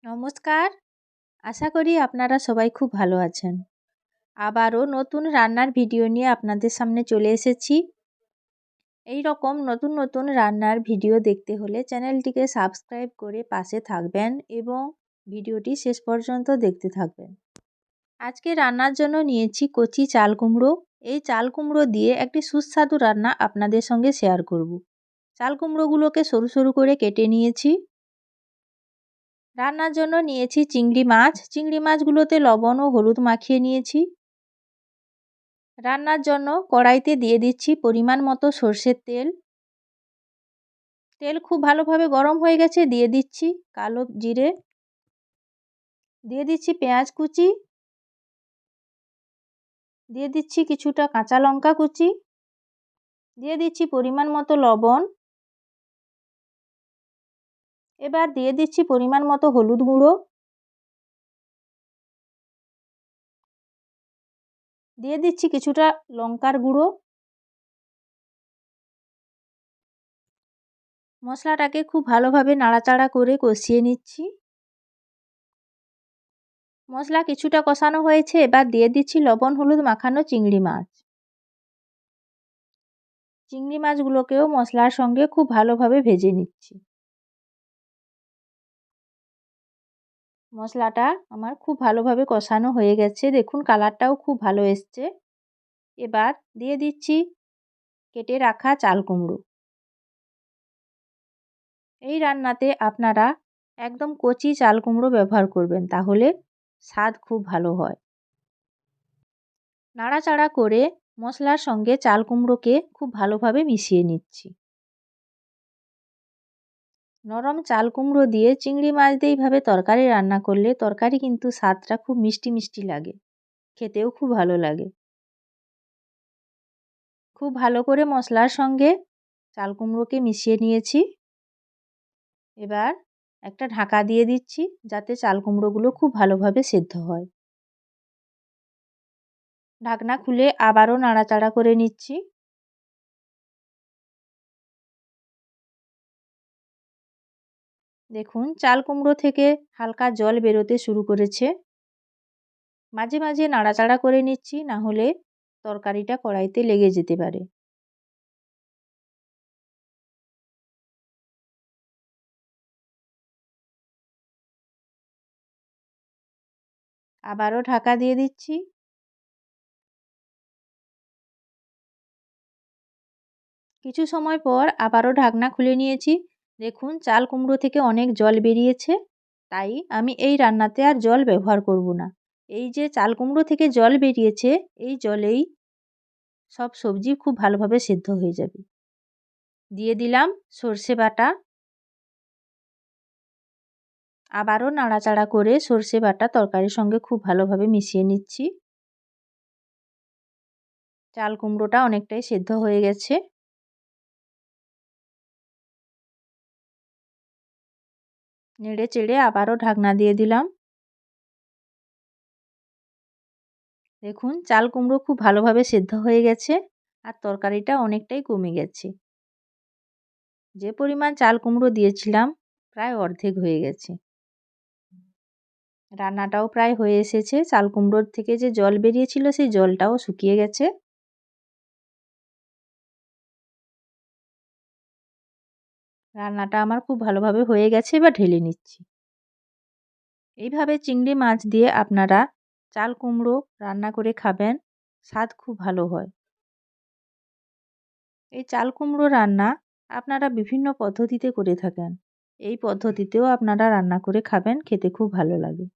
নমস্কার। আশা করি আপনারা সবাই খুব ভালো আছেন। আবারও নতুন রান্নার ভিডিও নিয়ে আপনাদের সামনে চলে এসেছি। এই রকম নতুন নতুন রান্নার ভিডিও দেখতে হলে চ্যানেলটিকে সাবস্ক্রাইব করে পাশে থাকবেন এবং ভিডিওটি শেষ পর্যন্ত দেখতে থাকবেন। আজকে রান্নার জন্য নিয়েছি কচি চাল কুমড়ো। এই চাল কুমড়ো দিয়ে একটি সুস্বাদু রান্না আপনাদের সঙ্গে শেয়ার করব। চাল কুমড়োগুলোকে সরু সরু করে কেটে নিয়েছি। রান্নার জন্য নিয়েছি চিংড়ি মাছ। চিংড়ি মাছগুলোতে লবণ ও হলুদ মাখিয়ে নিয়েছি। রান্নার জন্য কড়াইতে দিয়ে দিচ্ছি পরিমাণ মতো সর্ষের তেল। তেল খুব ভালোভাবে গরম হয়ে গেছে, দিয়ে দিচ্ছি কালো জিরে, দিয়ে দিচ্ছি পেঁয়াজ কুচি, দিয়ে দিচ্ছি কিছুটা কাঁচা লঙ্কা কুচি, দিয়ে দিচ্ছি পরিমাণ মতো লবণ। এবার দিয়ে দিচ্ছি পরিমাণ মতো হলুদ গুঁড়ো, দিয়ে দিচ্ছি কিছুটা লঙ্কার গুঁড়ো। মশলাটাকে খুব ভালোভাবে নাড়াচাড়া করে কষিয়ে নিচ্ছি। মশলা কিছুটা কষানো হয়েছে, এবার দিয়ে দিচ্ছি লবণ হলুদ মাখানো চিংড়ি মাছ। চিংড়ি মাছগুলোকেও মশলার সঙ্গে খুব ভালোভাবে ভেজে নিচ্ছি। মশলাটা আমার খুব ভালোভাবে কষানো হয়ে গেছে, দেখুন কালারটাও খুব ভালো এসছে। এবার দিয়ে দিচ্ছি কেটে রাখা চাল কুমড়ো। এই রান্নাতে আপনারা একদম কচি চাল কুমড়ো ব্যবহার করবেন, তাহলে স্বাদ খুব ভালো হয়। নাড়াচাড়া করে মশলার সঙ্গে চাল কুমড়োকে খুব ভালোভাবে মিশিয়ে নিচ্ছি। নরম চাল কুমড়ো দিয়ে চিংড়ি মাছ দিয়ে এইভাবে তরকারি রান্না করলে তরকারি কিন্তু স্বাদটা খুব মিষ্টি মিষ্টি লাগে, খেতেও খুব ভালো লাগে। খুব ভালো করে মশলার সঙ্গে চাল কুমড়োকে মিশিয়ে নিয়েছি। এবার একটা ঢাকা দিয়ে দিচ্ছি যাতে চাল কুমড়োগুলো খুব ভালোভাবে সেদ্ধ হয়। ঢাকনা খুলে আবারও নাড়াচাড়া করে নিচ্ছি। দেখুন চাল কুমড়ো থেকে হালকা জল বেরোতে শুরু করেছে। মাঝে মাঝে নাড়াচাড়া করে নিচ্ছি, না হলে তরকারিটা কড়াইতে লেগে যেতে পারে। আবারও ঢাকা দিয়ে দিচ্ছি। কিছু সময় পর আবারও ঢাকনা খুলে নিয়েছি। দেখুন চাল কুমড়ো থেকে অনেক জল বেরিয়েছে, তাই আমি এই রান্নাতে আর জল ব্যবহার করব না। এই যে চাল কুমড়ো থেকে জল বেরিয়েছে, এই জলেই সব সবজি খুব ভালোভাবে সেদ্ধ হয়ে যাবে। দিয়ে দিলাম সর্ষে বাটা। আবারও নাড়াচাড়া করে সর্ষে বাটা তরকারির সঙ্গে খুব ভালোভাবে মিশিয়ে নিচ্ছি। চাল কুমড়োটা অনেকটাই সেদ্ধ হয়ে গেছে। নেড়ে চেড়ে আবারও ঢাকনা দিয়ে দিলাম। দেখুন চাল কুমড়ো খুব ভালোভাবে সেদ্ধ হয়ে গেছে আর তরকারিটা অনেকটাই কমে গেছে। যে পরিমাণ চাল কুমড়ো দিয়েছিলাম প্রায় অর্ধেক হয়ে গেছে। রান্নাটাও প্রায় হয়ে এসেছে। চাল কুমড়োর থেকে যে জল বেরিয়েছিল সেই জলটাও শুকিয়ে গেছে। রান্নাটা আমার খুব ভালোভাবে হয়ে গেছে, এবার ঢেলে নিচ্ছি। এইভাবে চিংড়ি মাছ দিয়ে আপনারা চাল কুমড়ো রান্না করে খাবেন, স্বাদ খুব ভালো হয়। এই চাল কুমড়ো রান্না আপনারা বিভিন্ন পদ্ধতিতে করে থাকেন। এই পদ্ধতিতেও আপনারা রান্না করে খাবেন, খেতে খুব ভালো লাগে।